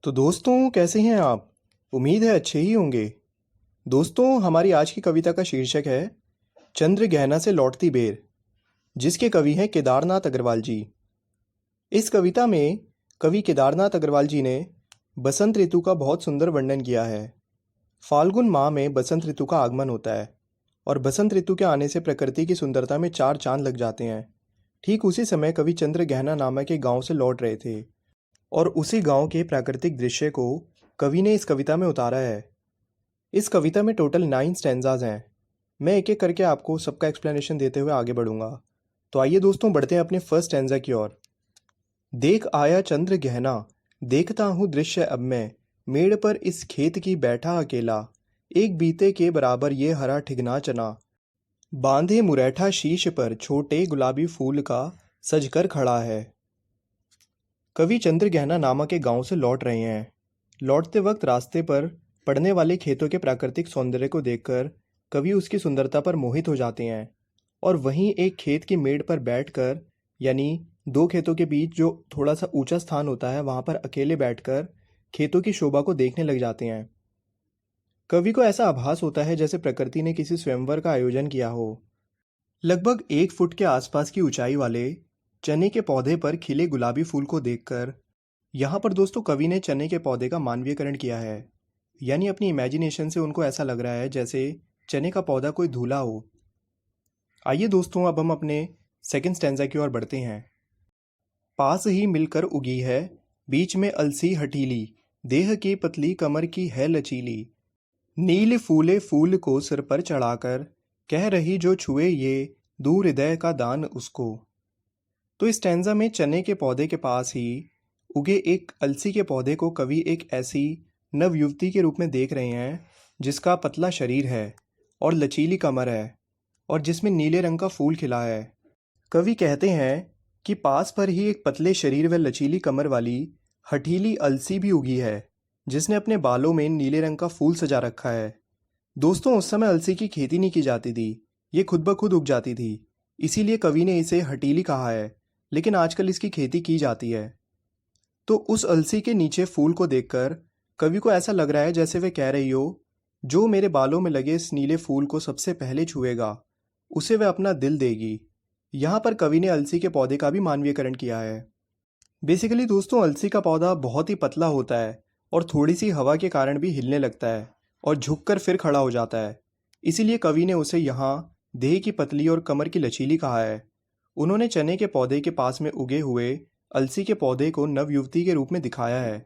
तो दोस्तों कैसे हैं आप। उम्मीद है अच्छे ही होंगे। दोस्तों हमारी आज की कविता का शीर्षक है चंद्र गहना से लौटती बेर, जिसके कवि हैं केदारनाथ अग्रवाल जी। इस कविता में कवि केदारनाथ अग्रवाल जी ने बसंत ऋतु का बहुत सुंदर वर्णन किया है। फाल्गुन माह में बसंत ऋतु का आगमन होता है और बसंत ऋतु के आने से प्रकृति की सुंदरता में चार चांद लग जाते हैं। ठीक उसी समय कवि चंद्र गहना नामक एक गांव से लौट रहे थे और उसी गांव के प्राकृतिक दृश्य को कवि ने इस कविता में उतारा है। इस कविता में टोटल 9 स्टैंजाज हैं। मैं एक एक करके आपको सबका एक्सप्लेनेशन देते हुए आगे बढ़ूंगा। तो आइए दोस्तों बढ़ते हैं अपने फर्स्ट स्टैंजा की ओर। देख आया चंद्र गहना, देखता हूँ दृश्य अब मैं, मेड़ पर इस खेत की बैठा अकेला, एक बीते के बराबर ये हरा ठिगना चना, बांधे मुरैठा शीश पर छोटे गुलाबी फूल का सजकर खड़ा है। कवि चंद्र गहना नामक एक गांव से लौट रहे हैं। लौटते वक्त रास्ते पर पड़ने वाले खेतों के प्राकृतिक सौंदर्य को देखकर कवि उसकी सुंदरता पर मोहित हो जाते हैं और वहीं एक खेत की मेड़ पर बैठकर, यानी दो खेतों के बीच जो थोड़ा सा ऊंचा स्थान होता है वहां पर अकेले बैठकर खेतों की शोभा को देखने लग जाते हैं। कवि को ऐसा आभास होता है जैसे प्रकृति ने किसी स्वयंवर का आयोजन किया हो। लगभग 1 फुट के आसपास की ऊंचाई वाले चने के पौधे पर खिले गुलाबी फूल को देखकर, यहाँ पर दोस्तों कवि ने चने के पौधे का मानवीयकरण किया है, यानी अपनी इमेजिनेशन से उनको ऐसा लग रहा है जैसे चने का पौधा कोई धूला हो। आइए दोस्तों अब हम अपने सेकंड स्टैंजा की ओर बढ़ते हैं। पास ही मिलकर उगी है, बीच में अलसी हटीली, देह की पतली कमर की है लचीली, नील फूले फूल को सिर पर चढ़ाकर, कह रही जो छुए ये, दूर हृदय का दान उसको। तो इस स्टैंजा में चने के पौधे के पास ही उगे एक अलसी के पौधे को कवि एक ऐसी नव युवती के रूप में देख रहे हैं जिसका पतला शरीर है और लचीली कमर है और जिसमें नीले रंग का फूल खिला है। कवि कहते हैं कि पास पर ही एक पतले शरीर व लचीली कमर वाली हठीली अलसी भी उगी है जिसने अपने बालों में नीले रंग का फूल सजा रखा है। दोस्तों उस समय अलसी की खेती नहीं की जाती थी, ये खुद ब खुद उग जाती थी, इसीलिए कवि ने इसे हठीली कहा है, लेकिन आजकल इसकी खेती की जाती है। तो उस अलसी के नीचे फूल को देखकर कवि को ऐसा लग रहा है जैसे वे कह रही हो, जो मेरे बालों में लगे इस नीले फूल को सबसे पहले छुएगा उसे वह अपना दिल देगी। यहाँ पर कवि ने अलसी के पौधे का भी मानवीयकरण किया है। बेसिकली दोस्तों अलसी का पौधा बहुत ही पतला होता है और थोड़ी सी हवा के कारण भी हिलने लगता है और झुककर फिर खड़ा हो जाता है, इसीलिए कवि ने उसे यहाँ देह की पतली और कमर की लचीली कहा है। उन्होंने चने के पौधे के पास में उगे हुए अलसी के पौधे को नवयुवती के रूप में दिखाया है।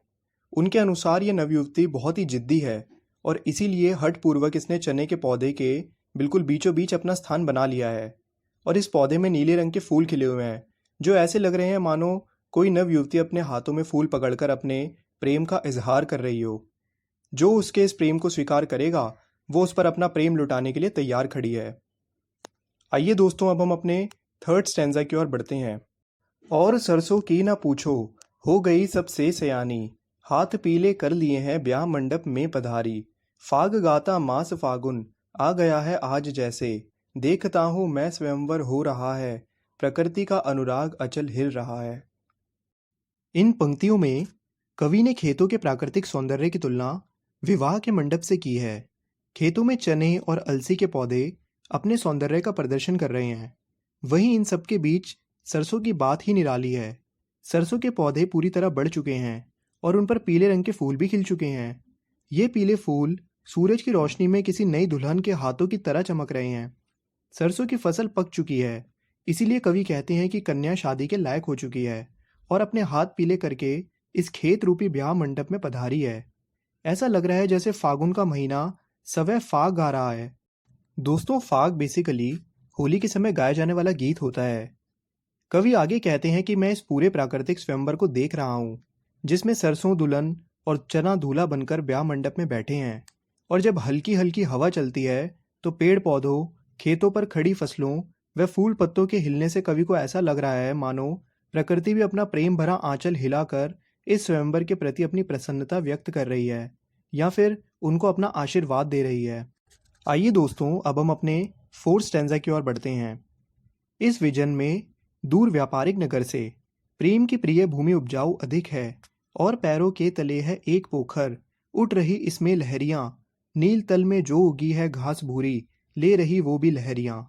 उनके अनुसार ये नवयुवती बहुत ही जिद्दी है और इसीलिए हठपूर्वक इसने चने के पौधे के बिल्कुल बीचों बीच अपना स्थान बना लिया है और इस पौधे में नीले रंग के फूल खिले हुए हैं जो ऐसे लग रहे हैं मानो कोई नवयुवती अपने हाथों में फूल पकड़कर अपने प्रेम का इजहार कर रही हो। जो उसके इस प्रेम को स्वीकार करेगा वो उस पर अपना प्रेम लुटाने के लिए तैयार खड़ी है। आइए दोस्तों अब हम अपने थर्ड स्टैंजा की ओर बढ़ते हैं। और सरसों की ना पूछो, हो गई सबसे सयानी, हाथ पीले कर लिए हैं ब्याह मंडप में पधारी, फाग गाता मास फागुन, आ गया है आज जैसे, देखता हूँ मैं स्वयंवर हो रहा है, प्रकृति का अनुराग अचल हिल रहा है। इन पंक्तियों में कवि ने खेतों के प्राकृतिक सौंदर्य की तुलना विवाह के मंडप से की है। खेतों में चने और अलसी के पौधे अपने सौंदर्य का प्रदर्शन कर रहे हैं, वहीं इन सब के बीच सरसों की बात ही निराली है। सरसों के पौधे पूरी तरह बढ़ चुके हैं और उन पर पीले रंग के फूल भी खिल चुके हैं। ये पीले फूल सूरज की रोशनी में किसी नई दुल्हन के हाथों की तरह चमक रहे हैं। सरसों की फसल पक चुकी है, इसीलिए कवि कहते हैं कि कन्या शादी के लायक हो चुकी है और अपने हाथ पीले करके इस खेत रूपी ब्याह मंडप में पधारी है। ऐसा लग रहा है जैसे फागुन का महीना सवै फाग गा रहा है। दोस्तों फाग बेसिकली होली के समय गाया जाने वाला गीत होता है। कवि आगे कहते हैं कि मैं इस पूरे प्राकृतिक स्वयंवर को देख रहा हूँ जिसमें सरसों दुल्हन और चना दूल्हा बनकर ब्याह मंडप में बैठे हैं, और जब हल्की हल्की हवा चलती है तो पेड़ पौधों, खेतों पर खड़ी फसलों व फूल पत्तों के हिलने से कवि को ऐसा लग रहा है मानो प्रकृति भी अपना प्रेम भरा आंचल हिलाकर इस स्वयंवर के प्रति अपनी प्रसन्नता व्यक्त कर रही है या फिर उनको अपना आशीर्वाद दे रही है। आइए दोस्तों अब हम अपने फोर्थ स्टैंजा की ओर बढ़ते हैं। इस विजन में दूर व्यापारिक नगर से प्रेम की प्रिय भूमि उपजाऊ अधिक है, और पैरों के तले है एक पोखर, उठ रही इसमें लहरियां, नील तल में जो उगी है घास भूरी, ले रही वो भी लहरियां।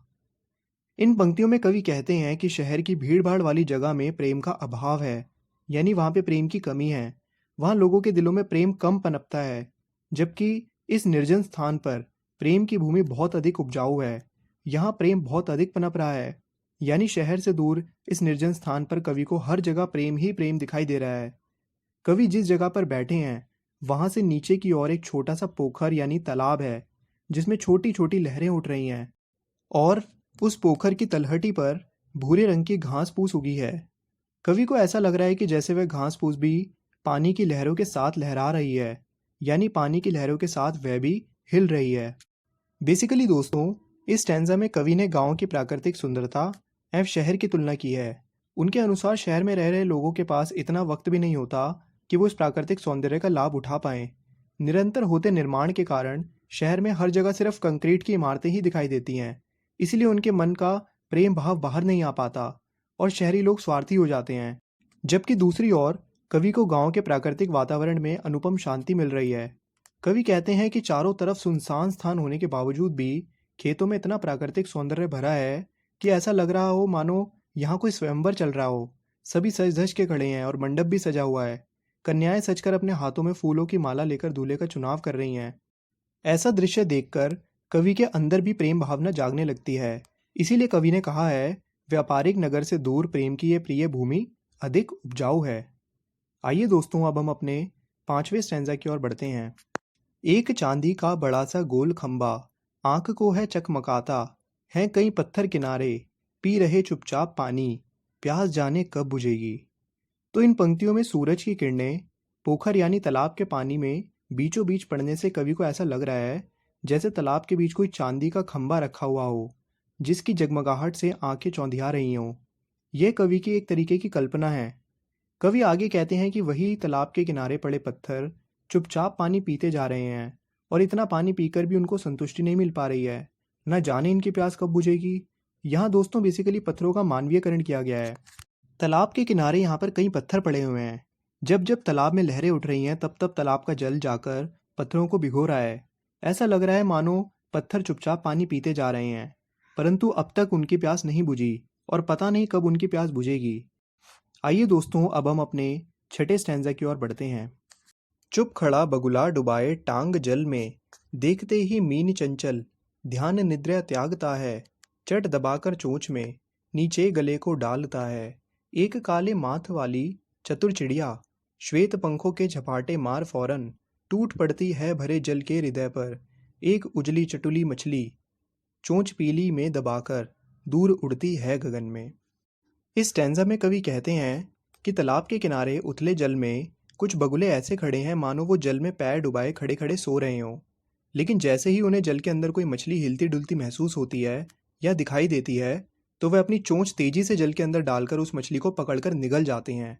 इन पंक्तियों में कवि कहते हैं कि शहर की भीड़-भाड़ वाली जगह में प्रेम का अभाव है, यानी वहाँ पे प्रेम की कमी है। वहाँ लोगों के दिलों में प्रेम कम पनपता है, जबकि इस निर्जन स्थान पर प्रेम की भूमि बहुत अधिक उपजाऊ है। यहाँ प्रेम बहुत अधिक पनप रहा है, यानी शहर से दूर इस निर्जन स्थान पर कवि को हर जगह प्रेम ही प्रेम दिखाई दे रहा है। कवि जिस जगह पर बैठे हैं, वहाँ से नीचे की ओर एक छोटा सा पोखर यानी तालाब है, जिसमें छोटी-छोटी लहरें उठ रही हैं। और उस पोखर की तलहटी पर भूरे रंग की घास फूस उगी है। कवि को ऐसा लग रहा है कि जैसे वह घास फूस भी पानी की लहरों के साथ लहरा रही है, यानी पानी की लहरों के साथ वह भी हिल रही है। बेसिकली दोस्तों, इस स्टैंजा में कवि ने गांव की प्राकृतिक सुंदरता एवं शहर की तुलना की है। उनके अनुसार शहर में रह रहे लोगों के पास इतना वक्त भी नहीं होता कि वो इस प्राकृतिक सौंदर्य का लाभ उठा पाएं। निरंतर होते निर्माण के कारण शहर में हर जगह सिर्फ कंक्रीट की इमारतें ही दिखाई देती हैं। इसलिए उनके मन का प्रेम भाव बाहर नहीं आ पाता और शहरी लोग स्वार्थी हो जाते हैं। जबकि दूसरी ओर कवि को गांव के प्राकृतिक वातावरण में अनुपम शांति मिल रही है। कवि कहते हैं कि चारों तरफ सुनसान स्थान होने के बावजूद भी खेतों में इतना प्राकृतिक सौंदर्य भरा है कि ऐसा लग रहा हो मानो यहाँ कोई स्वयंवर चल रहा हो। सभी सज धज के खड़े हैं और मंडप भी सजा हुआ है। कन्याएं सजकर अपने हाथों में फूलों की माला लेकर दूल्हे का चुनाव कर रही हैं। ऐसा दृश्य देखकर कवि के अंदर भी प्रेम भावना जागने लगती है। इसीलिए कवि ने कहा है, व्यापारिक नगर से दूर प्रेम की ये प्रिय भूमि अधिक उपजाऊ है। आइए दोस्तों, अब हम अपने 5वें स्टैंजा की ओर बढ़ते हैं। एक चांदी का बड़ा सा गोल खंबा, आंख को है चकमकाता, हैं कई पत्थर किनारे, पी रहे चुपचाप पानी, प्यास जाने कब बुझेगी। तो इन पंक्तियों में सूरज की किरणें पोखर यानी तालाब के पानी में बीचों बीच पड़ने से कवि को ऐसा लग रहा है जैसे तालाब के बीच कोई चांदी का खंबा रखा हुआ हो, जिसकी जगमगाहट से आंखें चौंधिया रही हों। यह कवि की एक तरीके की कल्पना है। कवि आगे कहते हैं कि वही तालाब के किनारे पड़े पत्थर चुपचाप पानी पीते जा रहे हैं और इतना पानी पीकर भी उनको संतुष्टि नहीं मिल पा रही है। न जाने इनकी प्यास कब बुझेगी। यहाँ दोस्तों बेसिकली पत्थरों का मानवीयकरण किया गया है। तालाब के किनारे यहाँ पर कई पत्थर पड़े हुए हैं। जब जब तालाब में लहरें उठ रही हैं तब तब तालाब का जल जाकर पत्थरों को भिगो रहा है। ऐसा लग रहा है मानो पत्थर चुपचाप पानी पीते जा रहे हैं, परंतु अब तक उनकी प्यास नहीं बुझी और पता नहीं कब उनकी प्यास बुझेगी। आइए दोस्तों, अब हम अपने 6ठे स्टैंजा की ओर बढ़ते हैं। चुप खड़ा बगुला डुबाए टांग जल में, देखते ही मीन चंचल ध्यान निद्रा त्यागता है, चट दबाकर चोंच में नीचे गले को डालता है। एक काले माथ वाली चतुर चिड़िया, श्वेत पंखों के झपाटे मार फौरन, टूट पड़ती है भरे जल के हृदय पर। एक उजली चटुली मछली, चोंच पीली में दबाकर दूर उड़ती है गगन में। इस स्टैंजा में कवि कहते हैं कि तालाब के किनारे उथले जल में कुछ बगुले ऐसे खड़े हैं मानो वो जल में पैर डुबाए खड़े खड़े सो रहे हों। लेकिन जैसे ही उन्हें जल के अंदर कोई मछली हिलती डुलती महसूस होती है या दिखाई देती है, तो वह अपनी चोंच तेजी से जल के अंदर डालकर उस मछली को पकड़कर निगल जाते हैं।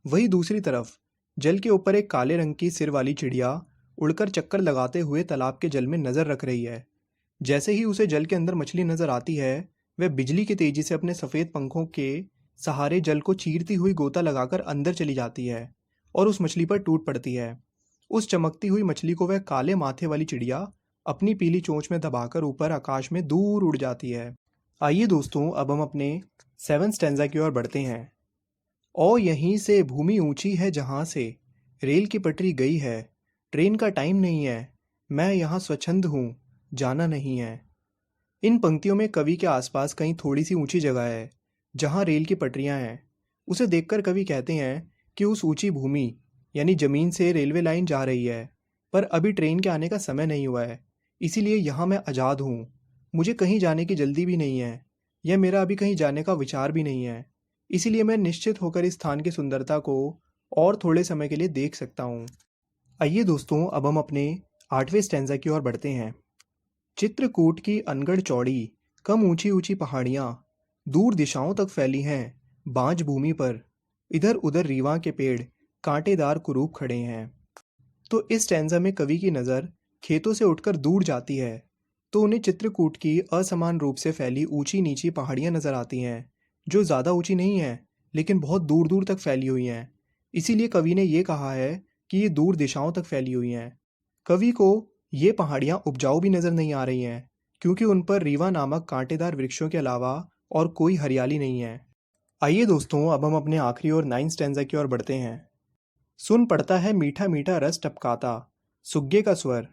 वहीं दूसरी तरफ जल के ऊपर एक काले रंग की सिर वाली चिड़िया उड़कर चक्कर लगाते हुए तालाब के जल में नजर रख रही है। जैसे ही उसे जल के अंदर मछली नजर आती है, वह बिजली की तेजी से अपने सफेद पंखों के सहारे जल को चीरती हुई गोता लगाकर अंदर चली जाती है और उस मछली पर टूट पड़ती है। उस चमकती हुई मछली को वह काले माथे वाली चिड़िया अपनी पीली चोंच में दबाकर ऊपर आकाश में दूर उड़ जाती है। आइए दोस्तों, अब हम अपने 7 स्टैंजा की ओर बढ़ते हैं। ओ यहीं से भूमि ऊंची है जहां से, रेल की पटरी गई है, ट्रेन का टाइम नहीं है, मैं यहाँ स्वच्छंद हूँ, जाना नहीं है। इन पंक्तियों में कवि के आसपास कहीं थोड़ी सी ऊंची जगह है जहाँ रेल की पटरियाँ हैं। उसे देखकर कवि कहते हैं कि उस ऊंची भूमि यानी जमीन से रेलवे लाइन जा रही है, पर अभी ट्रेन के आने का समय नहीं हुआ है, इसीलिए यहाँ मैं आज़ाद हूँ। मुझे कहीं जाने की जल्दी भी नहीं है, यह मेरा अभी कहीं जाने का विचार भी नहीं है, इसीलिए मैं निश्चित होकर इस स्थान की सुंदरता को और थोड़े समय के लिए देख सकता हूँ। आइए दोस्तों, अब हम अपने 8वें स्टैंजा की ओर बढ़ते हैं। चित्रकूट की अनगढ़ चौड़ी, कम ऊंची ऊंची पहाड़ियाँ दूर दिशाओं तक फैली हैं बांझ भूमि पर, इधर उधर रीवा के पेड़ कांटेदार कुरूप खड़े हैं। तो इस स्टैंजा में कवि की नज़र खेतों से उठकर दूर जाती है, तो उन्हें चित्रकूट की असमान रूप से फैली ऊंची नीची पहाड़ियाँ नजर आती हैं, जो ज़्यादा ऊंची नहीं हैं लेकिन बहुत दूर दूर तक फैली हुई हैं। इसीलिए कवि ने ये कहा है कि ये दूर दिशाओं तक फैली हुई हैं। कवि को ये पहाड़ियाँ उपजाऊ भी नज़र नहीं आ रही हैं, क्योंकि उन पर रीवा नामक कांटेदार वृक्षों के अलावा और कोई हरियाली नहीं है। आइए दोस्तों, अब हम अपने आखिरी और 9th स्टैंजा की ओर बढ़ते हैं। सुन पड़ता है मीठा मीठा रस टपकाता, सुग्गे का स्वर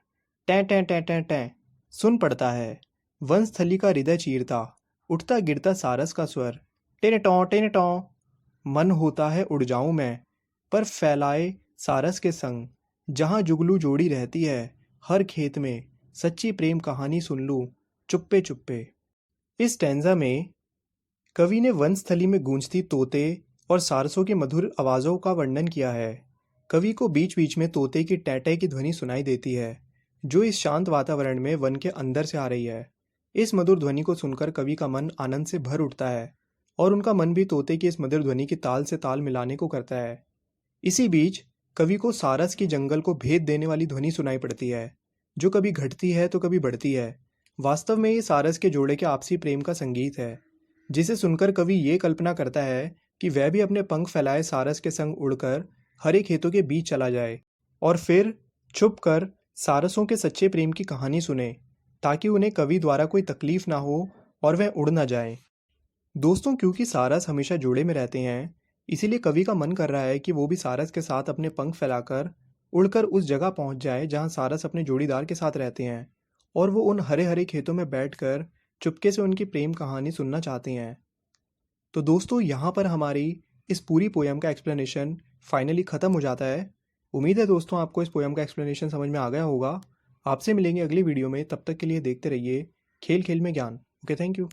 टैं टैं टैं टैं टैं। सुन पड़ता है वनस्थली का हृदय चीरता, उठता गिरता सारस का स्वर टेन टौं टेन टौं। मन होता है उड़ जाऊं मैं, पर फैलाए सारस के संग, जहां जुगलू जोड़ी रहती है हर खेत में, सच्ची प्रेम कहानी सुन लूं चुप्पे चुप्पे। इस स्टैंजा में कवि ने वनस्थली में गूंजती तोते और सारसों की मधुर आवाज़ों का वर्णन किया है। कवि को बीच बीच में तोते की टैं की ध्वनि सुनाई देती है, जो इस शांत वातावरण में वन के अंदर से आ रही है। इस मधुर ध्वनि को सुनकर कवि का मन आनंद से भर उठता है और उनका मन भी तोते की इस मधुर ध्वनि की ताल से ताल मिलाने को करता है। इसी बीच कवि को सारस की जंगल को भेद देने वाली ध्वनि सुनाई पड़ती है, जो कभी घटती है तो कभी बढ़ती है। वास्तव में ये सारस के जोड़े के आपसी प्रेम का संगीत है, जिसे सुनकर कवि ये कल्पना करता है कि वह भी अपने पंख फैलाए सारस के संग उड़कर हरे खेतों के बीच चला जाए और फिर छुप कर सारसों के सच्चे प्रेम की कहानी सुने, ताकि उन्हें कवि द्वारा कोई तकलीफ ना हो और वह उड़ ना जाए। दोस्तों, क्योंकि सारस हमेशा जोड़े में रहते हैं, इसीलिए कवि का मन कर रहा है कि वो भी सारस के साथ अपने पंख फैलाकर उड़कर उस जगह पहुंच जाए जहां सारस अपने जोड़ीदार के साथ रहते हैं, और वो उन हरे हरे खेतों में बैठकर चुपके से उनकी प्रेम कहानी सुनना चाहते हैं। तो दोस्तों, यहाँ पर हमारी इस पूरी पोयम का एक्सप्लेनेशन फाइनली ख़त्म हो जाता है। उम्मीद है दोस्तों आपको इस पोयम का एक्सप्लेनेशन समझ में आ गया होगा। आपसे मिलेंगे अगली वीडियो में, तब तक के लिए देखते रहिए खेल खेल में ज्ञान। Okay, thank you.